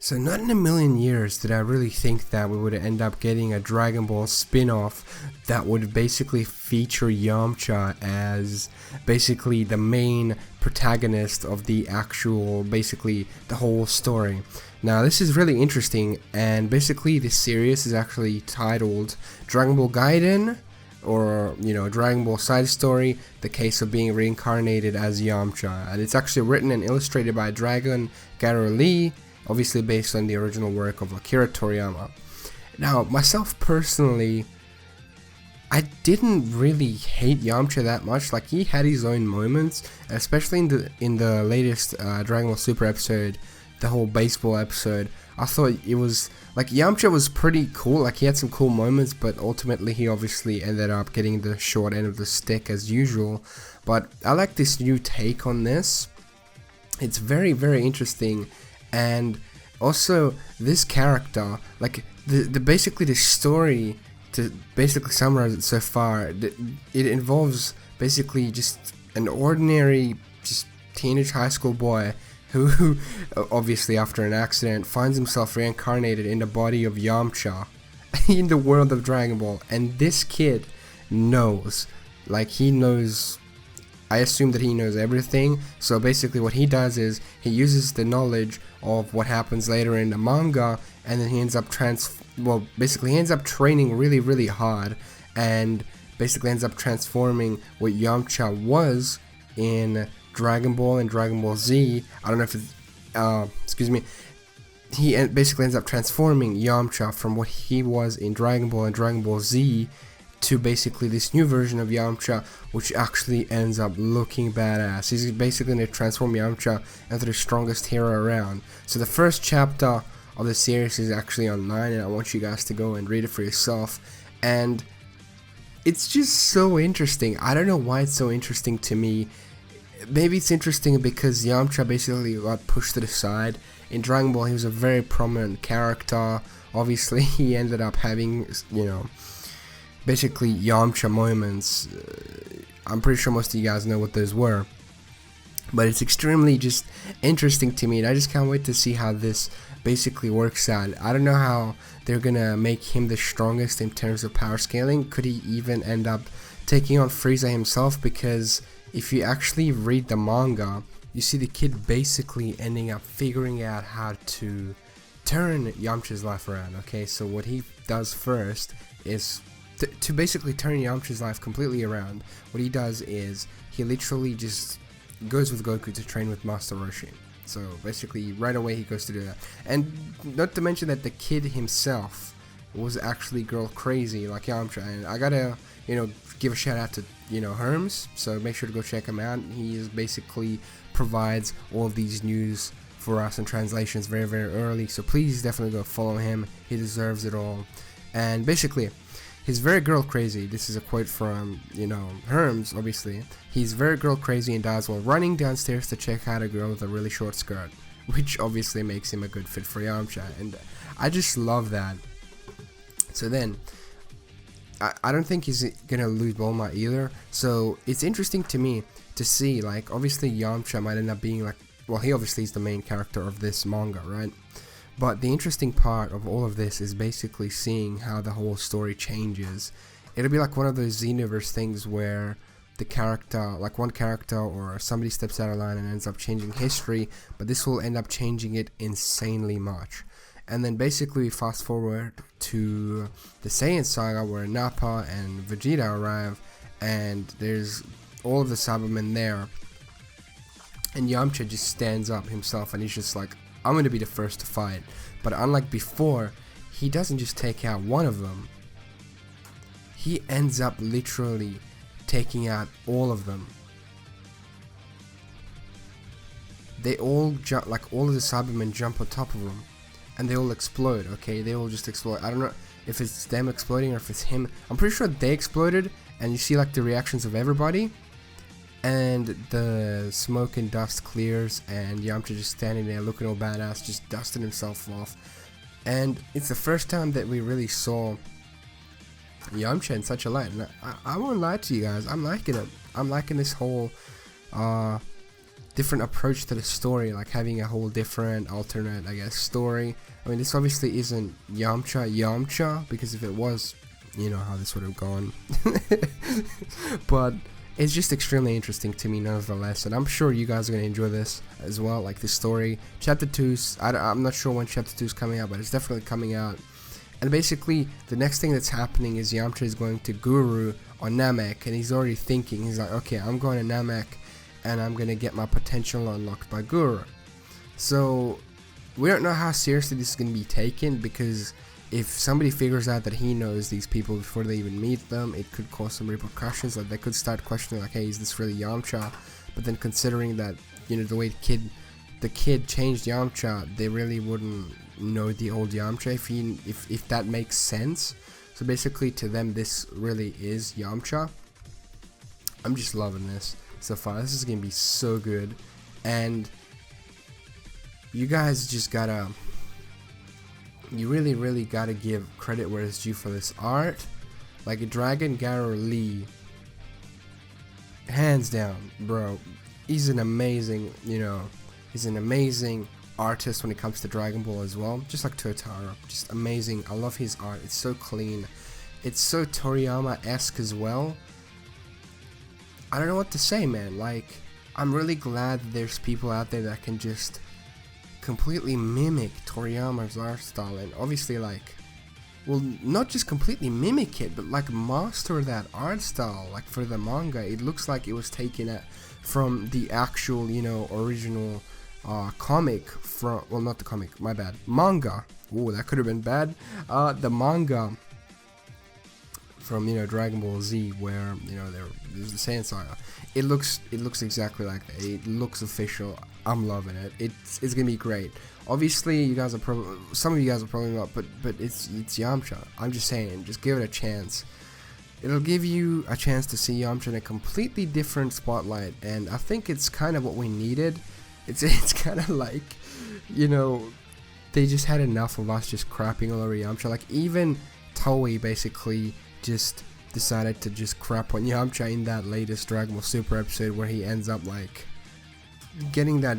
So not in a million years did I really think that we would end up getting a Dragon Ball spin-off that would basically feature Yamcha as basically the main protagonist of the actual, basically the whole story. Now this is really interesting, and basically this series is actually titled Dragon Ball Gaiden, or Dragon Ball Side Story, the case of being reincarnated as Yamcha, and it's actually written and illustrated by dragongarowlee, obviously based on the original work of Akira Toriyama. Now, myself personally, I didn't really hate Yamcha that much. Like, he had his own moments, especially in the latest Dragon Ball Super episode, the whole baseball episode. I thought it was, like, Yamcha was pretty cool. Like, he had some cool moments, but ultimately he obviously ended up getting the short end of the stick as usual. But I like this new take on this. It's very, very interesting. And also, this character, like basically the story, to basically summarize it so far, it involves basically just an ordinary, just teenage high school boy who obviously after an accident finds himself reincarnated in the body of Yamcha in the world of Dragon Ball. And this kid knows, like, he knows, I assume that he knows everything. So basically what he does is he uses the knowledge of what happens later in the manga, and then he ends up he ends up training really, really hard, and basically ends up transforming what Yamcha was in Dragon Ball and Dragon Ball Z. I don't know if it's, he basically ends up transforming Yamcha from what he was in Dragon Ball and Dragon Ball Z to basically this new version of Yamcha, which actually ends up looking badass. He's basically going to transform Yamcha into the strongest hero around. So the first chapter of the series is actually online, and I want you guys to go and read it for yourself. And it's just so interesting. I don't know why it's so interesting to me. Maybe it's interesting because Yamcha basically got pushed to the side. In Dragon Ball, he was a very prominent character. Obviously, he ended up having, basically Yamcha moments. I'm pretty sure most of you guys know what those were, but it's extremely just interesting to me, and I just can't wait to see how this basically works out. I don't know how they're gonna make him the strongest in terms of power scaling. Could he even end up taking on Frieza himself? Because if you actually read the manga, you see the kid basically ending up figuring out how to turn Yamcha's life around. Okay, so what he does first is to basically turn Yamcha's life completely around. What he does is he literally just goes with Goku to train with Master Roshi. So basically right away he goes to do that. And not to mention that the kid himself was actually girl crazy like Yamcha. And I gotta, give a shout out to, Herms. So make sure to go check him out. He is basically provides all of these news for us in translations very, very early. So please definitely go follow him. He deserves it all. And basically, he's very girl crazy. This is a quote from, Herms, obviously. He's very girl crazy and dies while running downstairs to check out a girl with a really short skirt, which obviously makes him a good fit for Yamcha, and I just love that. So then, I don't think he's gonna lose Bulma either, so it's interesting to me to see, like, obviously Yamcha might end up being like, well, he obviously is the main character of this manga, right? But the interesting part of all of this is basically seeing how the whole story changes. It'll be like one of those Xenoverse things where the character, like one character or somebody steps out of line and ends up changing history, but this will end up changing it insanely much. And then basically we fast forward to the Saiyan saga where Nappa and Vegeta arrive, and there's all of the Cybermen there, and Yamcha just stands up himself and he's just like, I'm going to be the first to fight. But unlike before, he doesn't just take out one of them. He ends up literally taking out all of them. They all jump, like all of the Cybermen jump on top of him, and they all explode, okay? They all just explode. I don't know if it's them exploding or if it's him. I'm pretty sure they exploded, and you see like the reactions of everybody. And the smoke and dust clears, and Yamcha just standing there looking all badass, just dusting himself off. And it's the first time that we really saw Yamcha in such a light. And I won't lie to you guys, I'm liking it. I'm liking this whole different approach to the story, like having a whole different alternate, I guess, story. I mean, this obviously isn't Yamcha, because if it was, you know how this would have gone. But it's just extremely interesting to me nonetheless, and I'm sure you guys are going to enjoy this as well, like this story. Chapter 2, I'm not sure when Chapter 2 is coming out, but it's definitely coming out. And basically, the next thing that's happening is Yamcha is going to Guru on Namek, and he's already thinking, he's like, okay, I'm going to Namek, and I'm going to get my potential unlocked by Guru. So, we don't know how seriously this is going to be taken, because if somebody figures out that he knows these people before they even meet them, it could cause some repercussions. Like, they could start questioning, like, hey, is this really Yamcha? But then considering that, you know, the way the kid changed Yamcha, they really wouldn't know the old Yamcha, if that makes sense. So basically, to them, this really is Yamcha. I'm just loving this so far. This is gonna be so good, and you guys just gotta, you really gotta give credit where it's due for this art. Like dragongarowlee, hands down, bro. He's an amazing, you know, he's an amazing artist when it comes to Dragon Ball as well, just like Totaro. Just amazing. I love his art. It's so clean. It's so Toriyama-esque as well. I don't know what to say, man. Like, I'm really glad that there's people out there that can just completely mimic Toriyama's art style, and obviously, like, well, not just completely mimic it, but like master that art style. Like for the manga, it looks like it was taken from the actual, you know, original comic from, well, not the comic, my bad, manga. Ooh, that could have been bad. The manga from, you know, Dragon Ball Z, where, you know, there's the Saiyan Saga. It looks exactly like that. It looks official. I'm loving it. It's gonna be great. Obviously, you guys are probably, some of you guys are probably not, but it's Yamcha. I'm just saying, just give it a chance. It'll give you a chance to see Yamcha in a completely different spotlight, and I think it's kind of what we needed. It's kind of like, you know, they just had enough of us just crapping all over Yamcha. Like, even Toei basically just decided to just crap on Yamcha in that latest Dragon Ball Super episode, where he ends up like getting that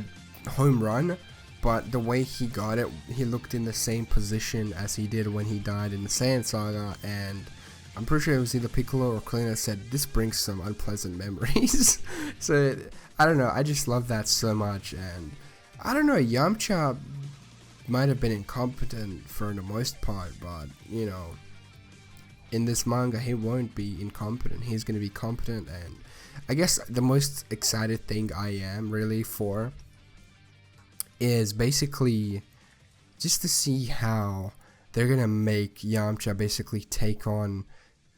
home run, but the way he got it, he looked in the same position as he did when he died in the Saiyan Saga, and I'm pretty sure it was either Piccolo or Krillin that said, this brings some unpleasant memories. So, I don't know, I just love that so much, and I don't know, Yamcha might have been incompetent for the most part, but, you know, in this manga, he won't be incompetent, he's going to be competent, and I guess the most excited thing I am really for is basically just to see how they're going to make Yamcha basically take on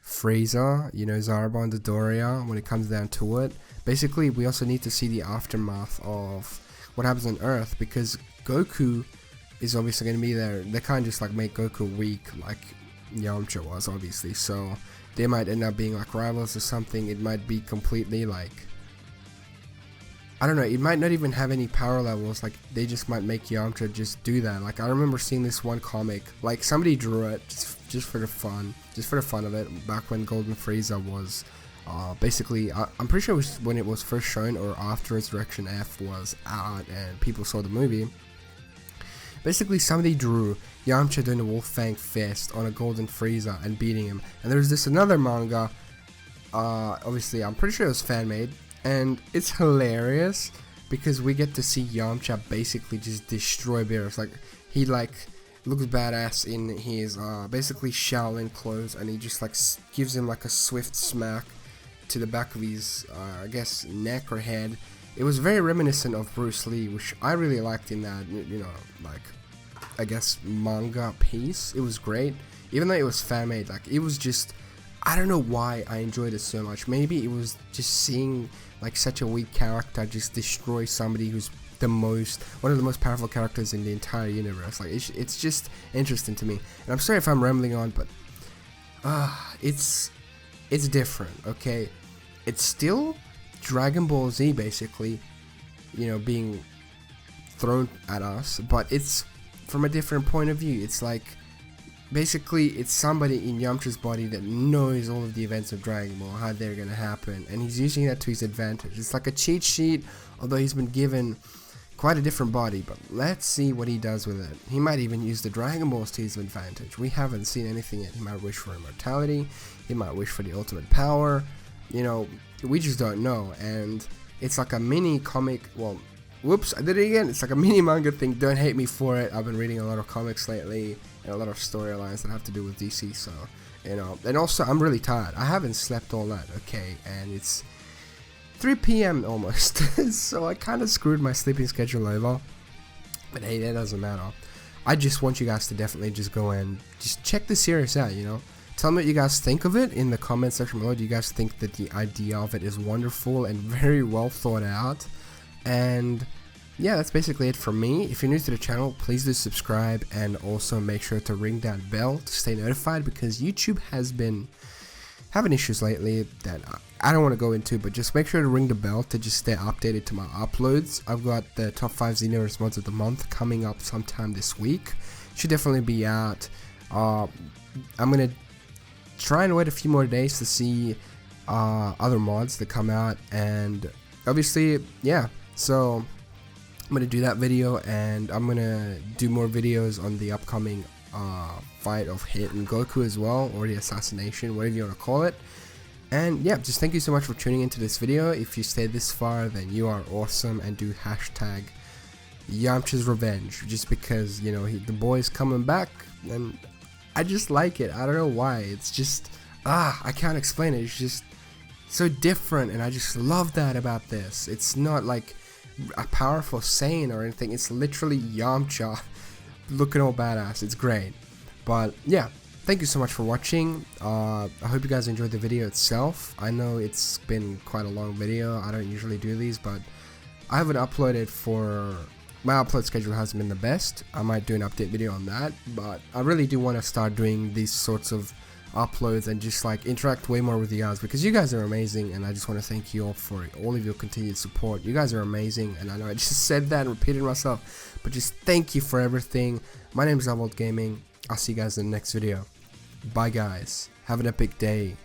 Frieza, you know, Zarbon, Dodoria, when it comes down to it. Basically, we also need to see the aftermath of what happens on Earth, because Goku is obviously going to be there. They can't just like make Goku weak like Yamcha was, obviously, so they might end up being like rivals or something. It might be completely like, I don't know, it might not even have any power levels. Like, they just might make Yamcha just do that. Like, I remember seeing this one comic, like somebody drew it just for the fun of it, back when Golden Frieza was basically, I'm pretty sure it was when it was first shown or after Resurrection F was out and people saw the movie. Basically, somebody drew Yamcha doing a Wolf Fang Fist on a Golden Frieza and beating him. And there's this another manga, obviously, I'm pretty sure it was fan-made, and it's hilarious because we get to see Yamcha basically just destroy bears. Like, he like looks badass in his basically Shaolin clothes, and he just like gives him like a swift smack to the back of his I guess neck or head. It was very reminiscent of Bruce Lee, which I really liked in that, you know, like, I guess, manga piece. It was great, even though it was fan-made. Like, it was just, I don't know why I enjoyed it so much. Maybe it was just seeing like such a weak character just destroy somebody who's one of the most powerful characters in the entire universe. Like, it's just interesting to me. And I'm sorry if I'm rambling on, but it's different, okay? It's still Dragon Ball Z, basically, you know, being thrown at us, but it's from a different point of view. It's like basically it's somebody in Yamcha's body that knows all of the events of Dragon Ball, how they're gonna happen, and he's using that to his advantage. It's like a cheat sheet, although he's been given quite a different body, but let's see what he does with it. He might even use the Dragon Balls to his advantage. We haven't seen anything yet. He might wish for immortality, he might wish for the ultimate power, you know, we just don't know. And it's like a mini comic, well, whoops, I did it again. It's like a mini manga thing. Don't hate me for it. I've been reading a lot of comics lately and a lot of storylines that have to do with DC, so, you know. And also, I'm really tired. I haven't slept all night, okay, and it's 3 p.m. almost, so I kind of screwed my sleeping schedule over, but hey, that doesn't matter. I just want you guys to definitely just go and just check the series out, you know. Tell me what you guys think of it in the comment section below. Do you guys think that the idea of it is wonderful and very well thought out? And yeah, that's basically it from me. If you're new to the channel, please do subscribe, and also make sure to ring that bell to stay notified, because YouTube has been having issues lately that I don't want to go into, but just make sure to ring the bell to just stay updated to my uploads. I've got the top 5 Xenoverse mods of the month coming up sometime this week. Should definitely be out. I'm gonna try and wait a few more days to see other mods that come out, and obviously, yeah, so I'm gonna do that video, and I'm gonna do more videos on the upcoming fight of Hit and Goku as well, or the assassination, whatever you want to call it. And yeah, just thank you so much for tuning into this video. If you stayed this far, then you are awesome, and do hashtag Yamcha's Revenge, just because, you know, the boy's coming back, and I just like it. I don't know why. It's just, I can't explain it. It's just so different, and I just love that about this. It's not like a powerful saying or anything. It's literally Yamcha looking all badass. It's great. But yeah, thank you so much for watching. I hope you guys enjoyed the video itself. I know it's been quite a long video. I don't usually do these, but I haven't uploaded for... My upload schedule hasn't been the best. I might do an update video on that, but I really do want to start doing these sorts of uploads and just like interact way more with you guys, because you guys are amazing, and I just want to thank you all for all of your continued support. You guys are amazing, and I know I just said that and repeated myself, but just thank you for everything. My name is iVoltGaming. I'll see you guys in the next video. Bye guys. Have an epic day.